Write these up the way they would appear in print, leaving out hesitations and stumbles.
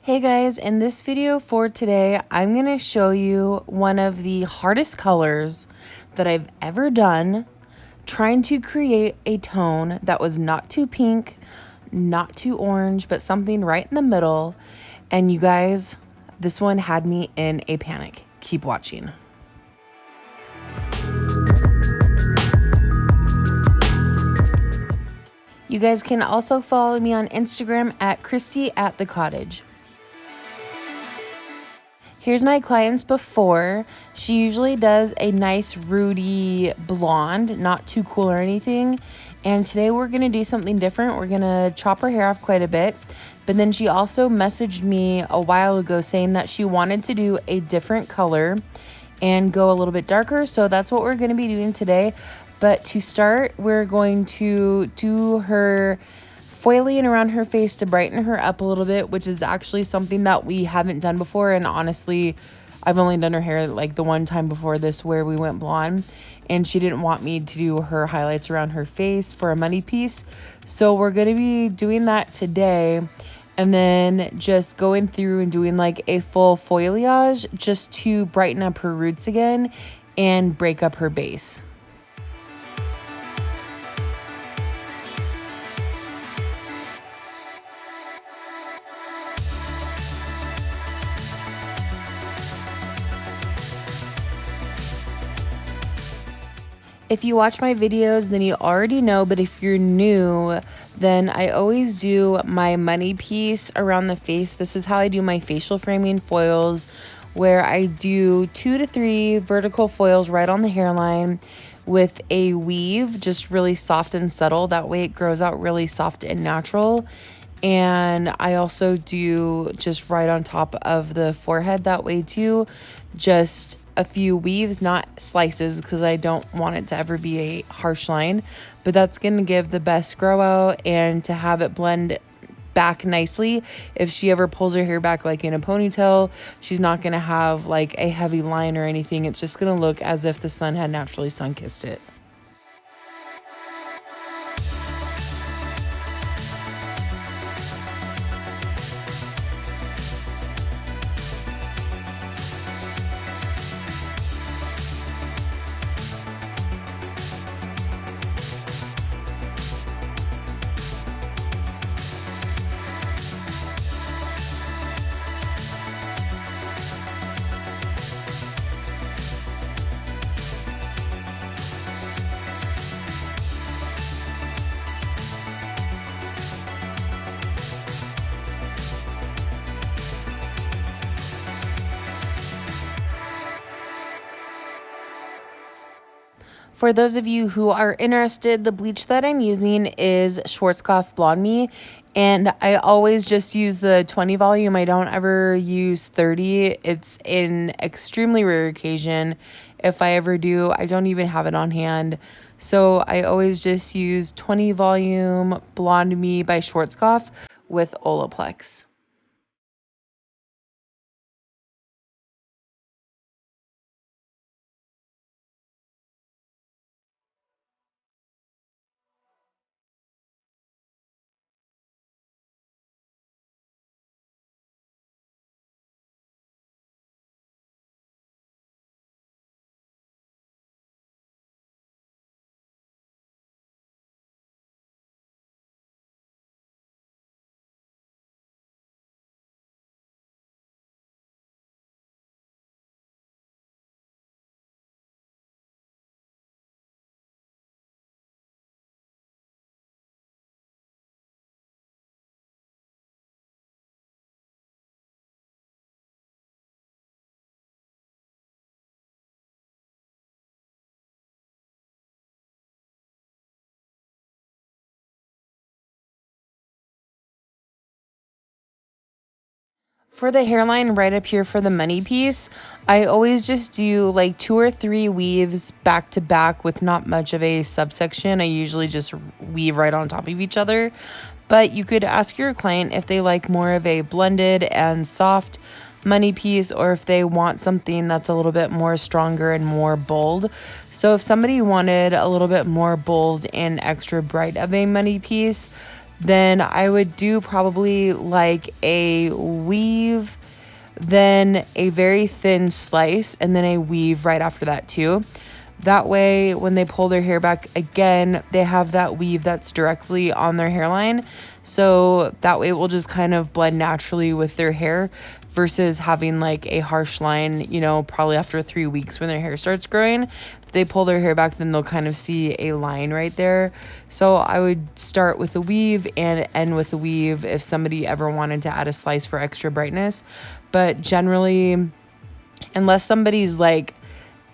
Hey guys, in this video for today, I'm going to show you one of the hardest colors that I've ever done, trying to create a tone that was not too pink, not too orange, but something right in the middle. And you guys, this one had me in a panic. Keep watching. You guys can also follow me on Instagram at Christy@thecottage. Here's my client's before. She usually does a nice rooty blonde, not too cool or anything. And today we're gonna do something different. We're gonna chop her hair off quite a bit. But then she also messaged me a while ago saying that she wanted to do a different color and go a little bit darker. So that's what we're gonna be doing today. But to start, we're going to do her foiling around her face to brighten her up a little bit, which is actually something that we haven't done before. And honestly, I've only done her hair like the one time before this where we went blonde, and she didn't want me to do her highlights around her face for a money piece. So we're going to be doing that today, and then just going through and doing like a full foilayage just to brighten up her roots again and break up her base. If you watch my videos, then you already know, but if you're new, then I always do my money piece around the face. This is how I do my facial framing foils, where I do 2 to 3 vertical foils right on the hairline with a weave, just really soft and subtle. That way it grows out really soft and natural. And I also do just right on top of the forehead that way too, just a few weaves, not slices, because I don't want it to ever be a harsh line, but that's going to give the best grow out and to have it blend back nicely. If she ever pulls her hair back like in a ponytail, she's not going to have like a heavy line or anything. It's just going to look as if the sun had naturally sun-kissed it. For those of you who are interested, the bleach that I'm using is Schwarzkopf BlondeMe, and I always just use the 20 volume. I don't ever use 30. It's an extremely rare occasion. If I ever do, I don't even have it on hand. So I always just use 20 volume BlondeMe by Schwarzkopf with Olaplex. For the hairline right up here for the money piece, I always just do like 2 or 3 weaves back to back with not much of a subsection. I usually just weave right on top of each other. But you could ask your client if they like more of a blended and soft money piece, or if they want something that's a little bit more stronger and more bold. So if somebody wanted a little bit more bold and extra bright of a money piece, Then I would do probably like a weave, then a very thin slice, and then a weave right after that too. That way, when they pull their hair back again, they have that weave that's directly on their hairline. So that way it will just kind of blend naturally with their hair versus having like a harsh line, you know, probably after 3 weeks when their hair starts growing. If they pull their hair back, then they'll kind of see a line right there. So I would start with a weave and end with a weave if somebody ever wanted to add a slice for extra brightness. But generally, unless somebody's like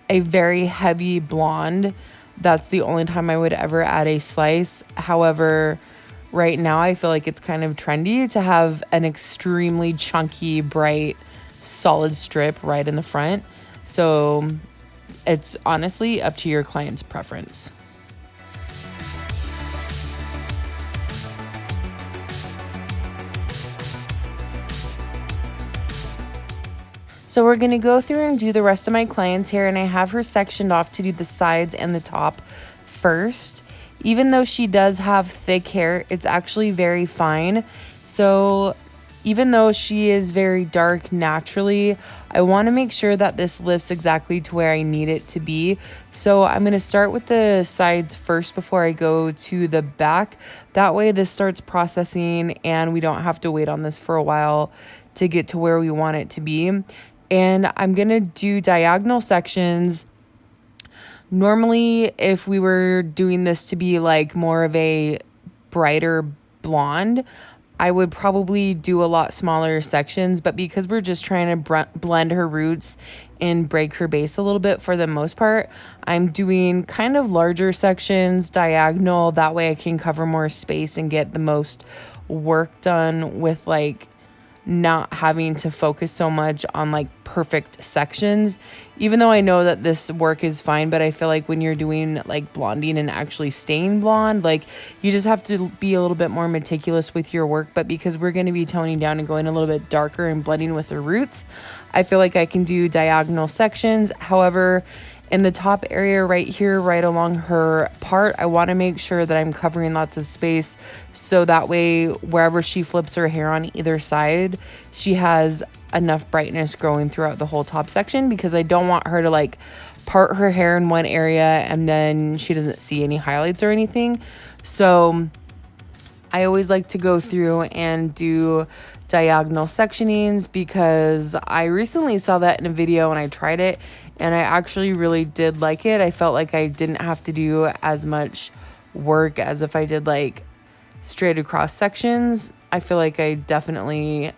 a very heavy blonde, that's the only time I would ever add a slice. However, right now I feel like it's kind of trendy to have an extremely chunky, bright, solid strip right in the front. So it's honestly up to your client's preference. So we're going to go through and do the rest of my client's hair, and I have her sectioned off to do the sides and the top first. Even though she does have thick hair, it's actually very fine. So even though she is very dark naturally, I want to make sure that this lifts exactly to where I need it to be. So I'm going to start with the sides first before I go to the back. That way this starts processing and we don't have to wait on this for a while to get to where we want it to be. And I'm going to do diagonal sections. Normally, if we were doing this to be like more of a brighter blonde, I would probably do a lot smaller sections, but because we're just trying to blend her roots and break her base a little bit for the most part, I'm doing kind of larger sections, diagonal. That way I can cover more space and get the most work done with like not having to focus so much on like perfect sections, even though I know that this work is fine. But I feel like when you're doing like blonding and actually staying blonde, like you just have to be a little bit more meticulous with your work. But because we're going to be toning down and going a little bit darker and blending with the roots, I feel like I can do diagonal sections. However, in the top area right here, right along her part, I want to make sure that I'm covering lots of space so that way wherever she flips her hair on either side, she has enough brightness growing throughout the whole top section, because I don't want her to like part her hair in one area and then she doesn't see any highlights or anything. So I always like to go through and do diagonal sectionings because I recently saw that in a video and I tried it and I actually really did like it. I felt like I didn't have to do as much work as if I did like straight across sections. I feel like I definitely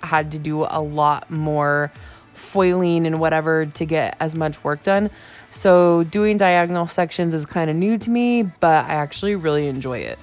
had to do a lot more foiling and whatever to get as much work done. So doing diagonal sections is kind of new to me, but I actually really enjoy it.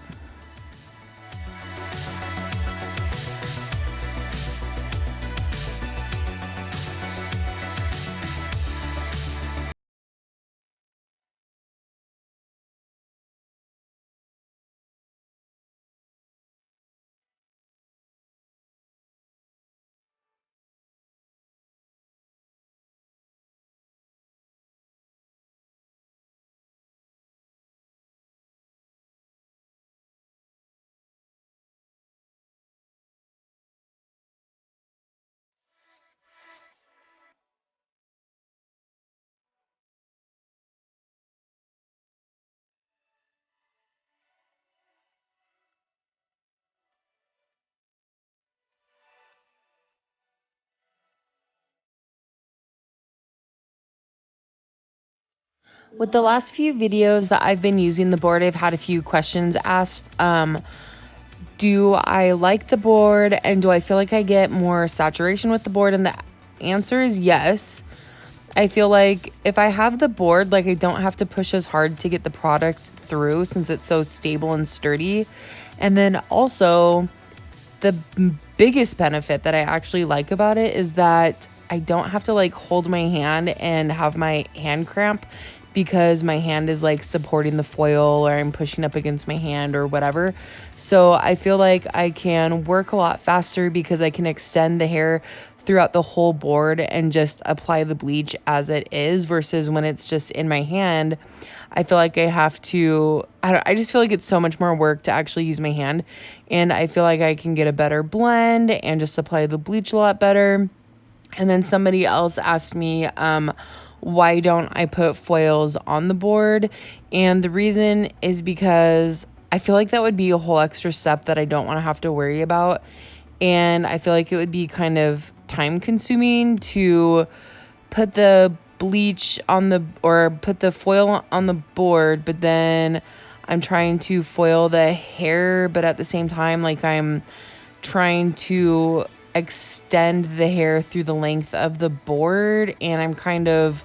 With the last few videos that I've been using the board, I've had a few questions asked. Do I like the board and do I feel like I get more saturation with the board? And the answer is yes. I feel like if I have the board, like I don't have to push as hard to get the product through since it's so stable and sturdy. And then also the biggest benefit that I actually like about it is that I don't have to like hold my hand and have my hand cramp because my hand is like supporting the foil, or I'm pushing up against my hand or whatever. So I feel like I can work a lot faster because I can extend the hair throughout the whole board and just apply the bleach as it is, versus when it's just in my hand, I feel like I have to, I just feel like it's so much more work to actually use my hand. And I feel like I can get a better blend and just apply the bleach a lot better. And then somebody else asked me, why don't I put foils on the board? And the reason is because I feel like that would be a whole extra step that I don't want to have to worry about. And I feel like it would be kind of time consuming to put the bleach on the, or put the foil on the board, but then I'm trying to foil the hair, but at the same time, like I'm trying to extend the hair through the length of the board. And I'm kind of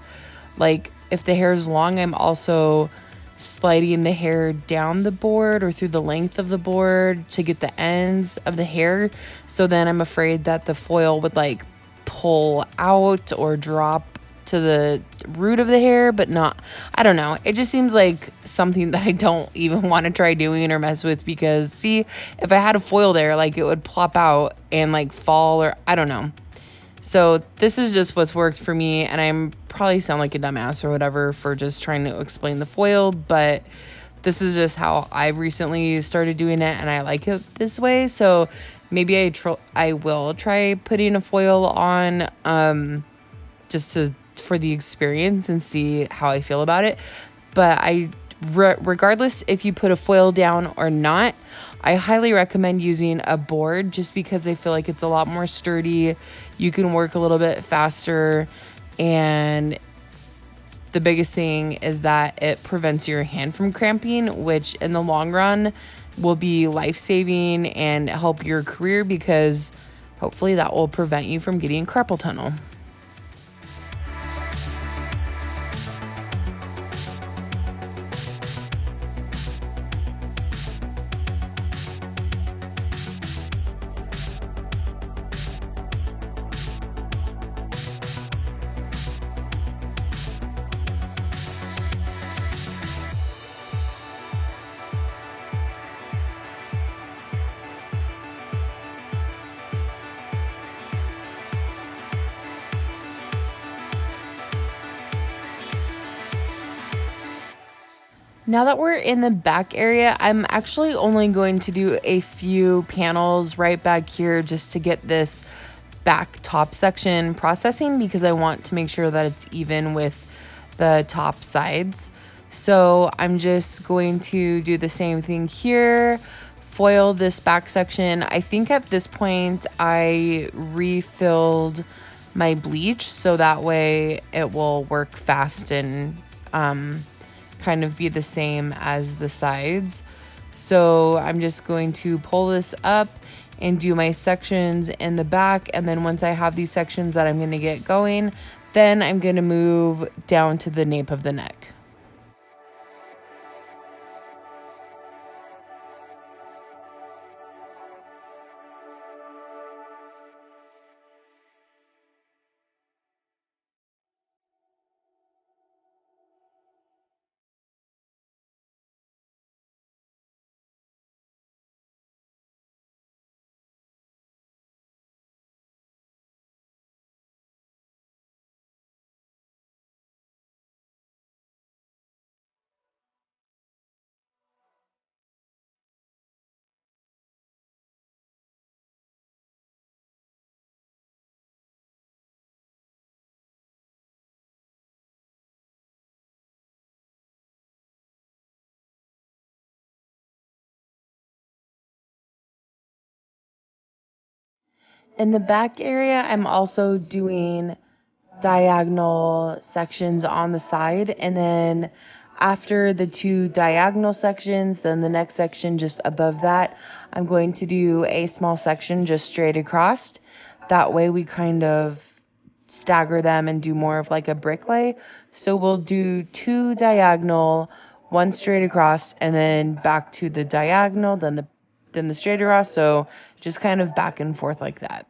like, if the hair is long, I'm also sliding the hair down the board or through the length of the board to get the ends of the hair. So then I'm afraid that the foil would like pull out or drop to the root of the hair, but not, I don't know. It just seems like something that I don't even want to try doing or mess with, because see, if I had a foil there, like it would plop out and like fall, or I don't know. So this is just what's worked for me, and I'm probably sound like a dumbass or whatever for just trying to explain the foil, but this is just how I've recently started doing it, and I like it this way. So maybe I will try putting a foil on, just for the experience and see how I feel about it. But regardless if you put a foil down or not, I highly recommend using a board, just because I feel like it's a lot more sturdy. You can work a little bit faster, and the biggest thing is that it prevents your hand from cramping, which in the long run will be life-saving and help your career, because hopefully that will prevent you from getting carpal tunnel. Now that we're in the back area, I'm actually only going to do a few panels right back here just to get this back top section processing, because I want to make sure that it's even with the top sides. So I'm just going to do the same thing here, foil this back section. I think at this point I refilled my bleach, so that way it will work fast and kind of be the same as the sides. So I'm just going to pull this up and do my sections in the back, and then once I have these sections that I'm going to get going, then I'm going to move down to the nape of the neck. In the back area, I'm also doing diagonal sections on the side, and then after the two diagonal sections, then the next section just above that, I'm going to do a small section just straight across. That way we kind of stagger them and do more of like a brick lay. So we'll do two diagonal, one straight across, and then back to the diagonal, then the straight across. So just kind of back and forth like that.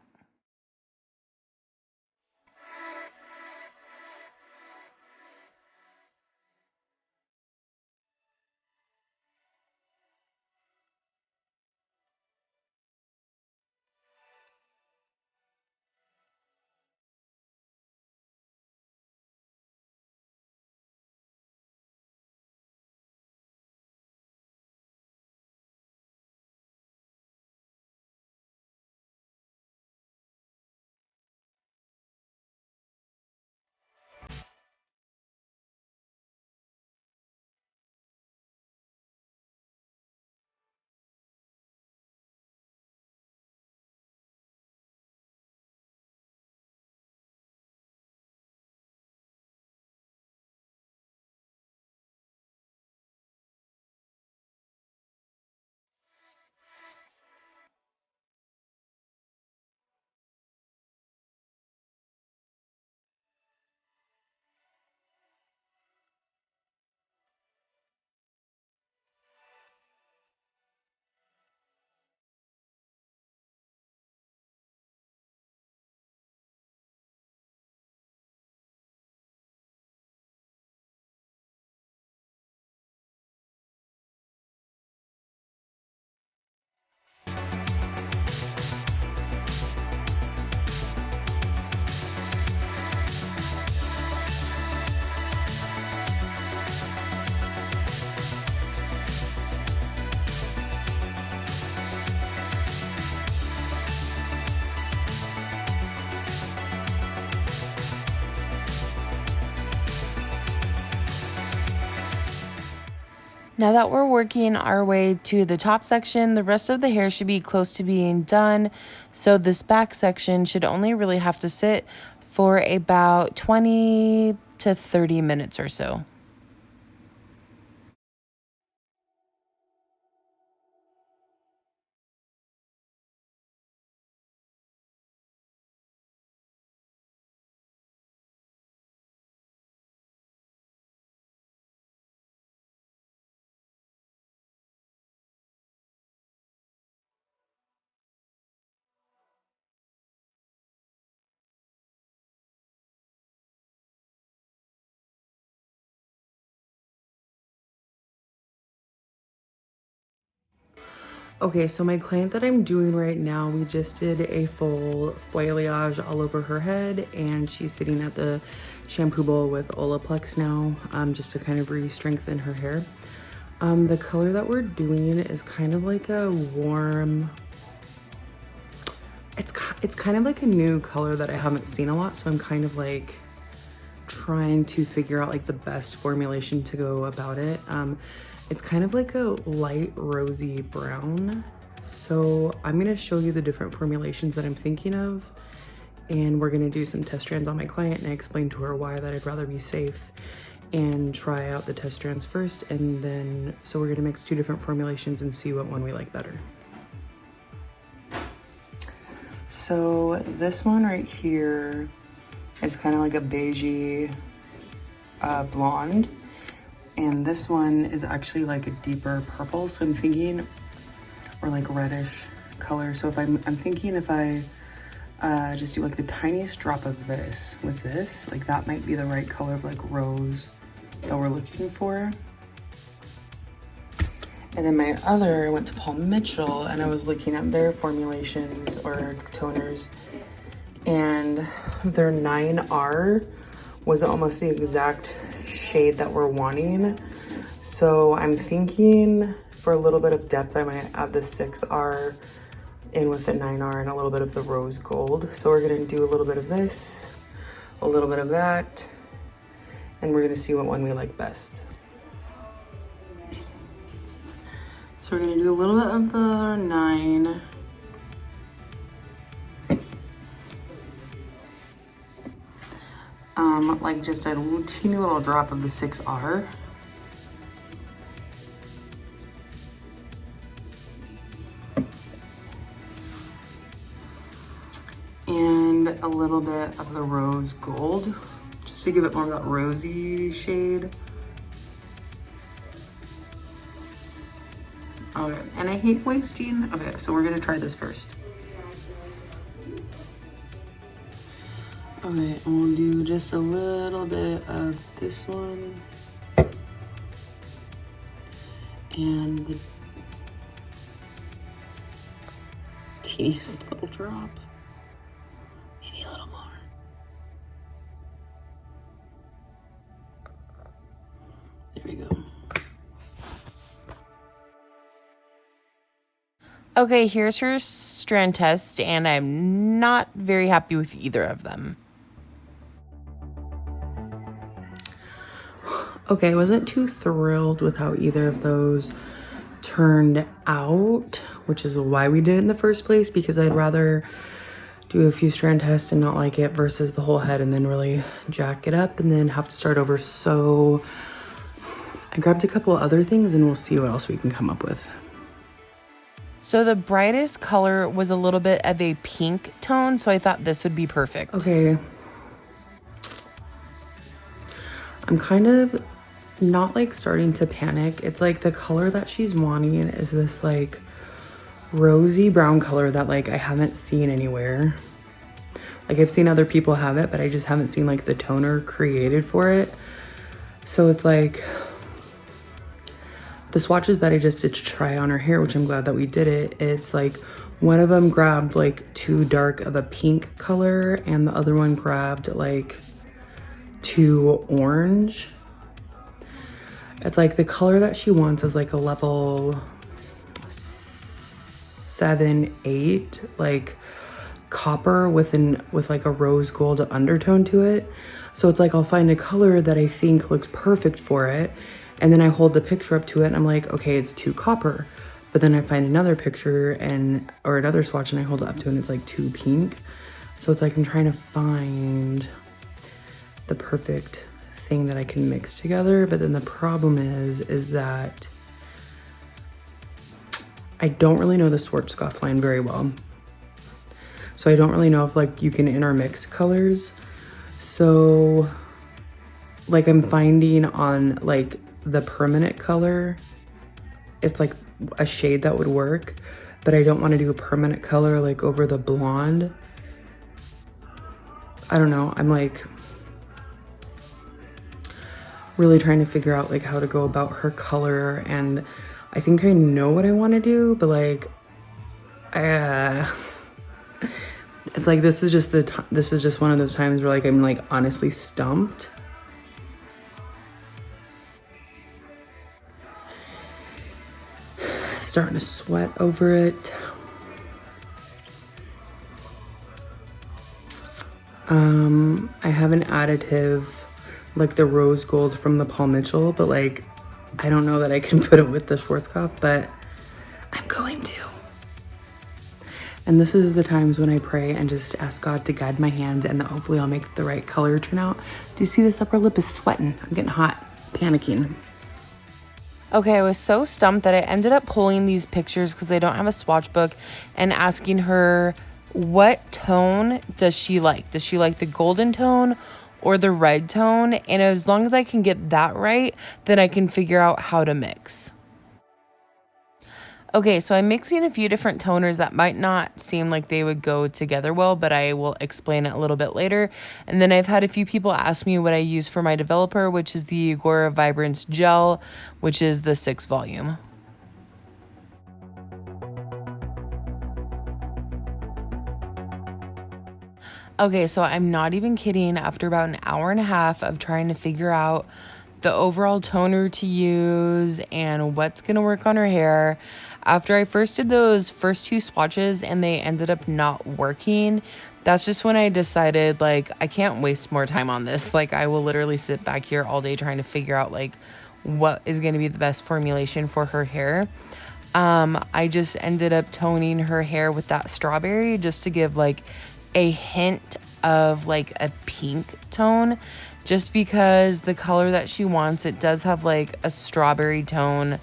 Now that we're working our way to the top section, the rest of the hair should be close to being done. So this back section should only really have to sit for about 20 to 30 minutes or so. Okay, so my client that I'm doing right now, we just did a full foilayage all over her head, and she's sitting at the shampoo bowl with olaplex now, just to kind of re-strengthen her hair. The color that we're doing is kind of like a warm, it's kind of like a new color that I haven't seen a lot, so I'm kind of like trying to figure out like the best formulation to go about it. It's kind of like a light rosy brown. So I'm gonna show you the different formulations that I'm thinking of, and we're gonna do some test strands on my client, and I explained to her why that I'd rather be safe and try out the test strands first, and then, so we're gonna mix two different formulations and see what one we like better. So this one right here is kind of like a beigey blonde. And this one is actually like a deeper purple. So I'm thinking, or like reddish color. So if I'm thinking if I just do like the tiniest drop of this with this, like that might be the right color of like rose that we're looking for. And then my other, I went to Paul Mitchell and I was looking at their formulations or toners, and their 9R was almost the exact shade that we're wanting. So I'm thinking for a little bit of depth, I might add the 6R in with the 9R and a little bit of the rose gold. So we're gonna do a little bit of this, a little bit of that, and we're gonna see what one we like best. So we're gonna do a little bit of the 9. Like just a teeny little drop of the 6R. And a little bit of the rose gold, just to give it more of that rosy shade. Okay, and I hate wasting. Okay, so we're gonna try this first. Okay, and we'll do just a little bit of this one. And the teeniest little drop. Maybe a little more. There we go. Okay, here's her strand test, and I'm not very happy with either of them. Okay, I wasn't too thrilled with how either of those turned out, which is why we did it in the first place, because I'd rather do a few strand tests and not like it versus the whole head and then really jack it up and then have to start over. So I grabbed a couple other things and we'll see what else we can come up with. So the brightest color was a little bit of a pink tone, so I thought this would be perfect. Okay. I'm kind of not like starting to panic. It's like the color that she's wanting is this like rosy brown color that like I haven't seen anywhere. Like I've seen other people have it, but I just haven't seen like the toner created for it. So it's like the swatches that I just did to try on her hair, which I'm glad that we did it. It's like one of them grabbed like too dark of a pink color and the other one grabbed like too orange. It's like the color that she wants is like a level 7, 8, like copper with like a rose gold undertone to it. So it's like I'll find a color that I think looks perfect for it, And then I hold the picture up to it and I'm like, okay, it's too copper. But then I find another picture or another swatch and I hold it up to it and it's like too pink. So it's like I'm trying to find the perfect thing that I can mix together. But then the problem is that I don't really know the Schwarzkopf line very well. So I don't really know if like you can intermix colors. So like I'm finding on like the permanent color, it's like a shade that would work, but I don't want to do a permanent color like over the blonde. I don't know. I'm like really trying to figure out like how to go about her color, and I think I know what I want to do, but like it's like this is just one of those times where like I'm like honestly stumped. Starting to sweat over it. I have an additive like the rose gold from the Paul Mitchell, but like I don't know that I can put it with the Schwarzkopf, but I'm going to. And this is the times when I pray and just ask God to guide my hands and that hopefully I'll make the right color turn out. Do you see this upper lip is sweating? I'm getting hot, panicking. Okay, I was so stumped that I ended up pulling these pictures because I don't have a swatch book and asking her what tone does she like? Does she like the golden tone or the red tone? And as long as I can get that right, then I can figure out how to mix. Okay, so I'm mixing a few different toners that might not seem like they would go together well, but I will explain it a little bit later. And then I've had a few people ask me what I use for my developer, which is the Igora Vibrance Gel, which is the 6 volume. Okay, so I'm not even kidding. After about an hour and a half of trying to figure out the overall toner to use and what's gonna work on her hair, after I first did those first 2 swatches and they ended up not working, that's just when I decided like I can't waste more time on this. Like I will literally sit back here all day trying to figure out like what is going to be the best formulation for her hair. I just ended up toning her hair with that strawberry just to give like a hint of like a pink tone, just because the color that she wants, it does have like a strawberry tone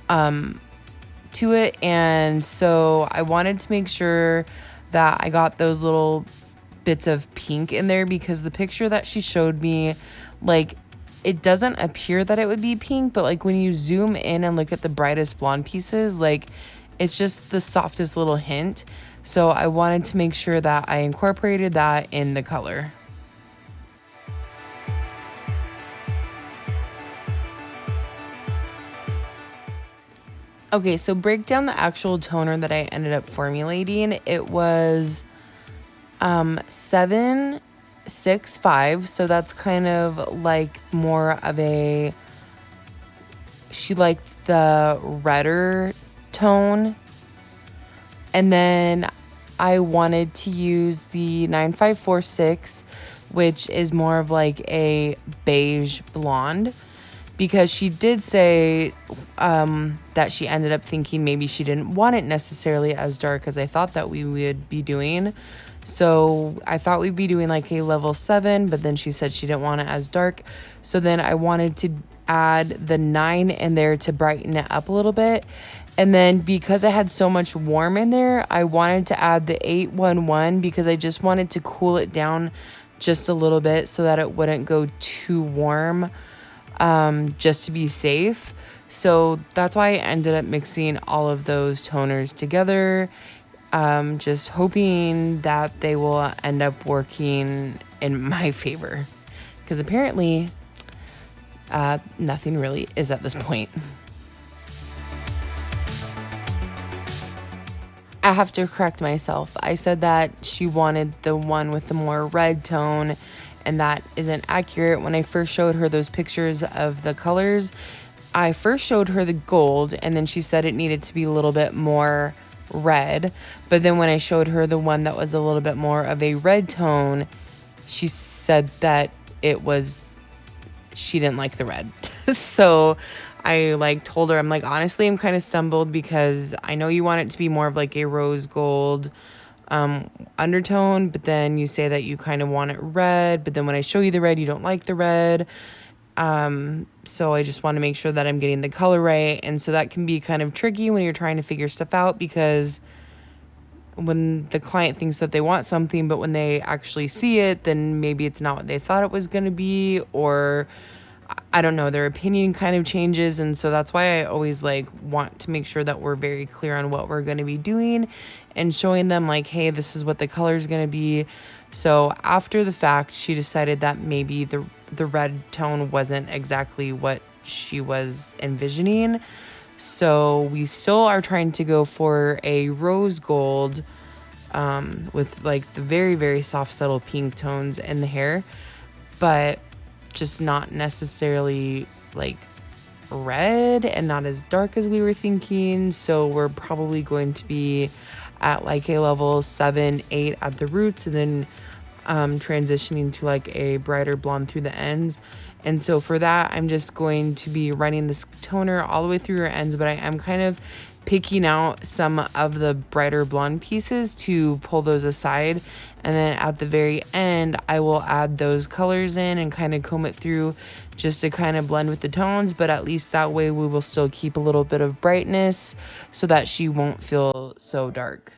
to it. And so I wanted to make sure that I got those little bits of pink in there, because the picture that she showed me, like it doesn't appear that it would be pink, but like when you zoom in and look at the brightest blonde pieces, like it's just the softest little hint. So I wanted to make sure that I incorporated that in the color. Okay, so break down the actual toner that I ended up formulating. It was 765, so that's kind of like more of a, she liked the redder tone. And then I wanted to use the 9546, which is more of like a beige blonde, because she did say that she ended up thinking maybe she didn't want it necessarily as dark as I thought that we would be doing. So I thought we'd be doing like a level 7, but then she said she didn't want it as dark. So then I wanted to add the 9 in there to brighten it up a little bit. And then because I had so much warm in there, I wanted to add the 811 because I just wanted to cool it down just a little bit so that it wouldn't go too warm, just to be safe. So that's why I ended up mixing all of those toners together, just hoping that they will end up working in my favor, because apparently nothing really is at this point. I have to correct myself. I said that she wanted the one with the more red tone, and that isn't accurate. When I first showed her those pictures of the colors, I first showed her the gold, and then she said it needed to be a little bit more red. But then when I showed her the one that was a little bit more of a red tone, she said that it was, she didn't like the red. So I like told her, I'm like, honestly, I'm kind of stumbled because I know you want it to be more of like a rose gold undertone, but then you say that you kind of want it red, but then when I show you the red, you don't like the red. So I just want to make sure that I'm getting the color right. And so that can be kind of tricky when you're trying to figure stuff out, because when the client thinks that they want something, but when they actually see it, then maybe it's not what they thought it was going to be, or I don't know, their opinion kind of changes. And so that's why I always like want to make sure that we're very clear on what we're going to be doing and showing them like, hey, this is what the color is going to be. So after the fact, she decided that maybe the red tone wasn't exactly what she was envisioning. So we still are trying to go for a rose gold with like the very, very soft, subtle pink tones in the hair, but just not necessarily like red and not as dark as we were thinking. So we're probably going to be at like a level 7, 8 at the roots, and then transitioning to like a brighter blonde through the ends. And so for that, I'm just going to be running this toner all the way through her ends, but I am kind of picking out some of the brighter blonde pieces to pull those aside. And then at the very end, I will add those colors in and kind of comb it through just to kind of blend with the tones. But at least that way we will still keep a little bit of brightness so that she won't feel so dark.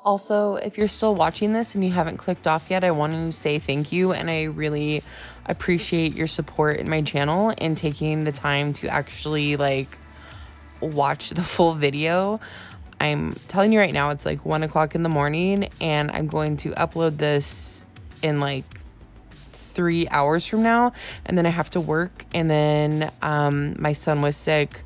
Also, if you're still watching this and you haven't clicked off yet, I want to say thank you, and I really appreciate your support in my channel and taking the time to actually like watch the full video. I'm telling you right now, it's like 1 o'clock in the morning, and I'm going to upload this in like 3 hours from now, and then I have to work, and then my son was sick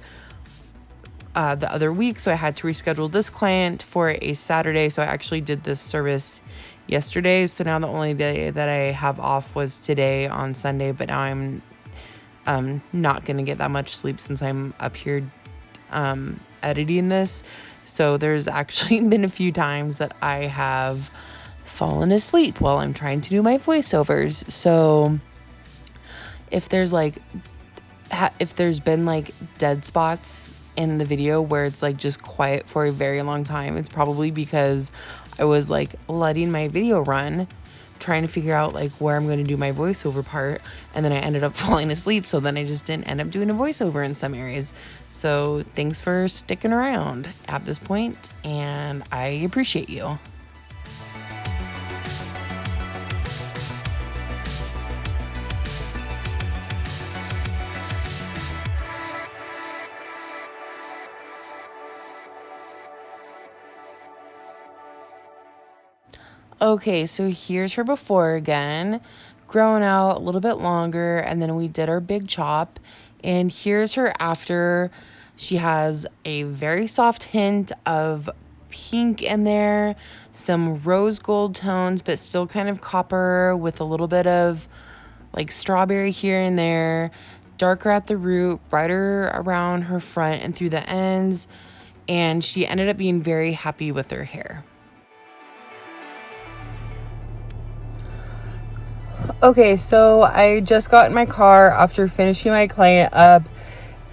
the other week, so I had to reschedule this client for a Saturday. So I actually did this service yesterday. So now the only day that I have off was today on Sunday, but now I'm not gonna get that much sleep since I'm up here editing this. So there's actually been a few times that I have fallen asleep while I'm trying to do my voiceovers. So if there's been like dead spots in the video where it's like just quiet for a very long time, it's probably because I was like letting my video run, trying to figure out like where I'm going to do my voiceover part, and then I ended up falling asleep, so then I just didn't end up doing a voiceover in some areas. So thanks for sticking around at this point, and I appreciate you. Okay, so here's her before again, growing out a little bit longer, and then we did our big chop. And here's her after. She has a very soft hint of pink in there, some rose gold tones, but still kind of copper with a little bit of like strawberry here and there, darker at the root, brighter around her front and through the ends. And she ended up being very happy with her hair. Okay, so I just got in my car after finishing my client up,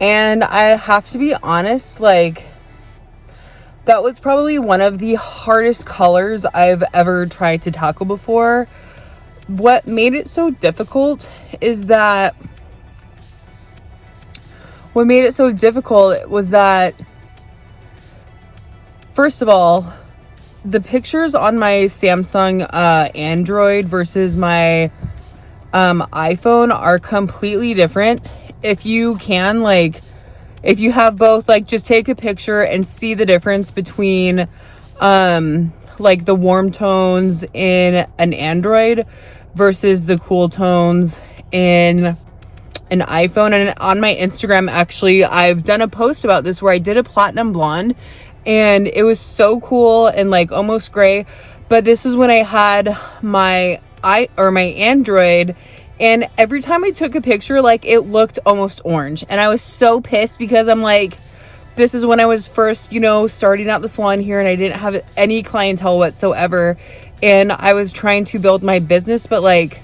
and I have to be honest, like, that was probably one of the hardest colors I've ever tried to tackle before. What made it so difficult was that first of all, the pictures on my Samsung Android versus my iPhone are completely different. If you can, like, if you have both, like, just take a picture and see the difference between like the warm tones in an Android versus the cool tones in an iPhone. And on my Instagram, actually, I've done a post about this where I did a platinum blonde, and it was so cool and like almost gray. But this is when I had my my Android, and every time I took a picture, like, it looked almost orange. And I was so pissed because I'm like, this is when I was first, you know, starting out the salon here, and I didn't have any clientele whatsoever. And I was trying to build my business, but like,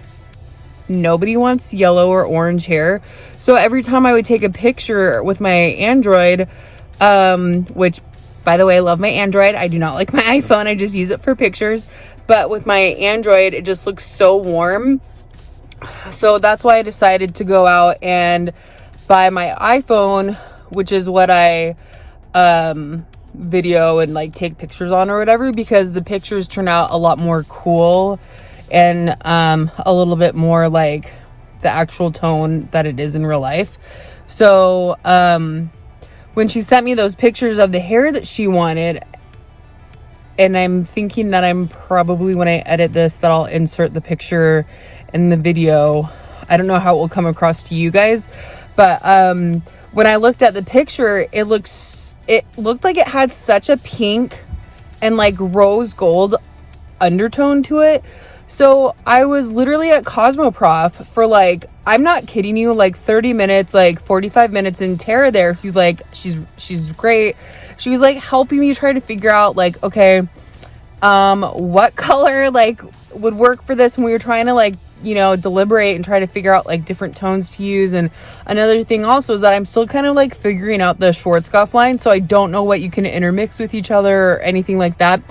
nobody wants yellow or orange hair. So every time I would take a picture with my Android, which, by the way, I love my Android. I do not like my iPhone. I just use it for pictures. But with my Android, it just looks so warm. So that's why I decided to go out and buy my iPhone, which is what I video and like take pictures on or whatever, because the pictures turn out a lot more cool and a little bit more like the actual tone that it is in real life. So when she sent me those pictures of the hair that she wanted, and I'm thinking that I'm probably, when I edit this, that I'll insert the picture in the video. I don't know how it will come across to you guys, but when I looked at the picture, it looked like it had such a pink and like rose gold undertone to it. So I was literally at Cosmoprof for like, I'm not kidding you, like 30 minutes, like 45 minutes, in Tara there, who's like, she's great. She was like helping me try to figure out like, okay, what color like would work for this. And we were trying to like, you know, deliberate and try to figure out like different tones to use. And another thing also is that I'm still kind of like figuring out the Schwarzkopf line. So I don't know what you can intermix with each other or anything like that.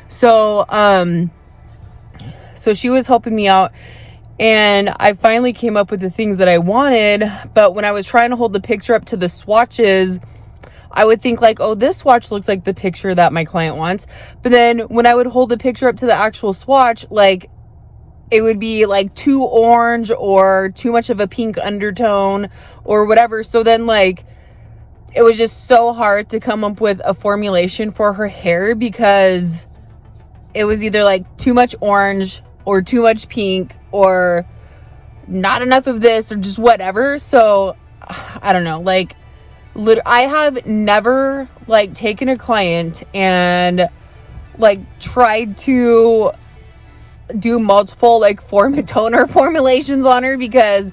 So, so she was helping me out, and I finally came up with the things that I wanted. But when I was trying to hold the picture up to the swatches, I would think like, oh, this swatch looks like the picture that my client wants. But then when I would hold the picture up to the actual swatch, like, it would be like too orange or too much of a pink undertone or whatever. So then like, it was just so hard to come up with a formulation for her hair, because it was either like too much orange or too much pink or not enough of this or just whatever. So I don't know, like, I have never like taken a client and like tried to do multiple like toner formulations on her, because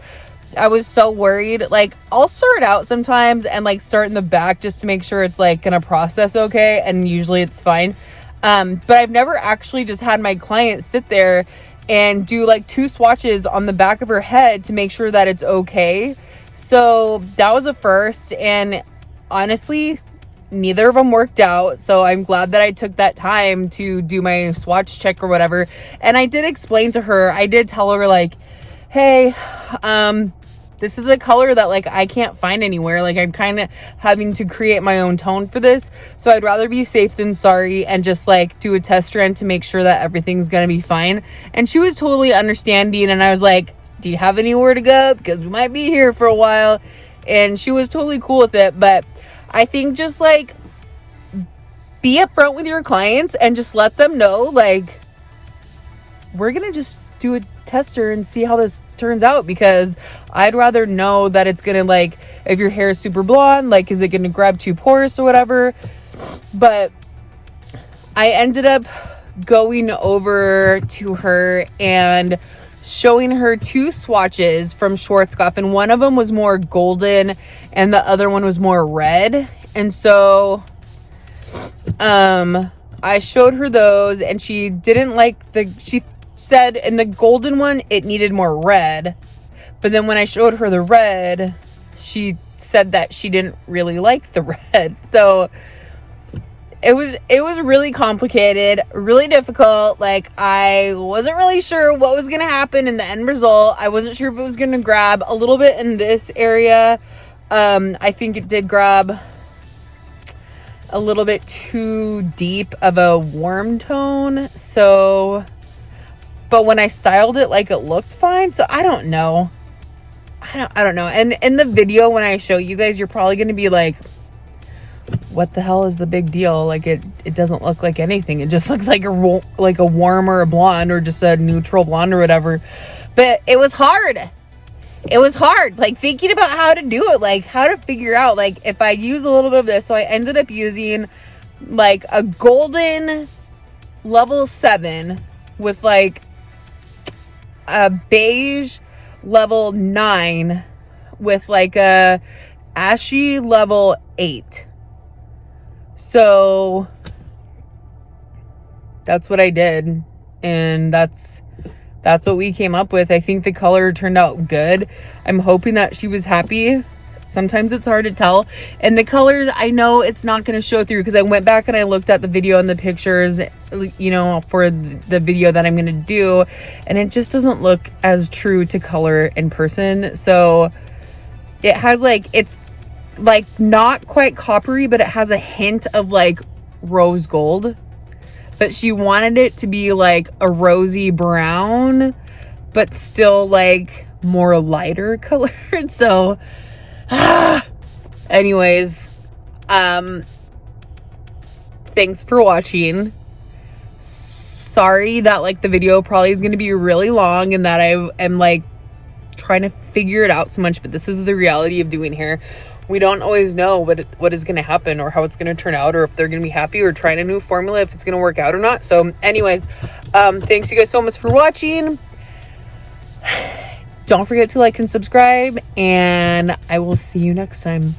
I was so worried. Like, I'll start out sometimes and like start in the back just to make sure it's like gonna process okay, and usually it's fine. But I've never actually just had my client sit there and do like 2 swatches on the back of her head to make sure that it's okay. So that was a first, and honestly, neither of them worked out. So I'm glad that I took that time to do my swatch check or whatever. And I did explain to her, I did tell her like, hey, this is a color that like I can't find anywhere. Like, I'm kind of having to create my own tone for this. So I'd rather be safe than sorry and just like do a test strand to make sure that everything's going to be fine. And she was totally understanding. And I was like, do you have anywhere to go? Because we might be here for a while. And she was totally cool with it. But I think just like be upfront with your clients and just let them know, like, we're going to just do a tester and see how this turns out, because I'd rather know that it's going to, like, if your hair is super blonde, like, is it going to grab too porous or whatever. But I ended up going over to her and showing her 2 swatches from Schwarzkopf, and one of them was more golden and the other one was more red. And so I showed her those, and she didn't like she said in the golden one it needed more red, but then when I showed her the red, she said that she didn't really like the red. So it was really complicated, really difficult. Like, I wasn't really sure what was gonna happen in the end result. I wasn't sure if it was gonna grab a little bit in this area. I think it did grab a little bit too deep of a warm tone. So, but when I styled it, like, it looked fine. So I don't know. I don't know. And in the video, when I show you guys, you're probably going to be like, what the hell is the big deal? Like, it doesn't look like anything. It just looks like a warm or a blonde or just a neutral blonde or whatever. But it was hard. It was hard, like, thinking about how to do it, like, how to figure out, like, if I use a little bit of this. So I ended up using, like, a golden level 7 with, like, a beige level 9 with like a ashy level 8. So that's what I did, and that's what we came up with. I think the color turned out good. I'm hoping that she was happy. Sometimes it's hard to tell, and the colors, I know it's not going to show through because I went back and I looked at the video and the pictures, you know, for the video that I'm going to do, and it just doesn't look as true to color in person. So it has like, it's like not quite coppery, but it has a hint of like rose gold, but she wanted it to be like a rosy brown, but still like more lighter colored. So anyways, thanks for watching. Sorry that like the video probably is going to be really long and that I am like trying to figure it out so much, but this is the reality of doing hair. We don't always know what is going to happen or how it's going to turn out, or if they're going to be happy, or trying a new formula, if it's going to work out or not. So anyways, thanks you guys so much for watching. Don't forget to like and subscribe, and I will see you next time.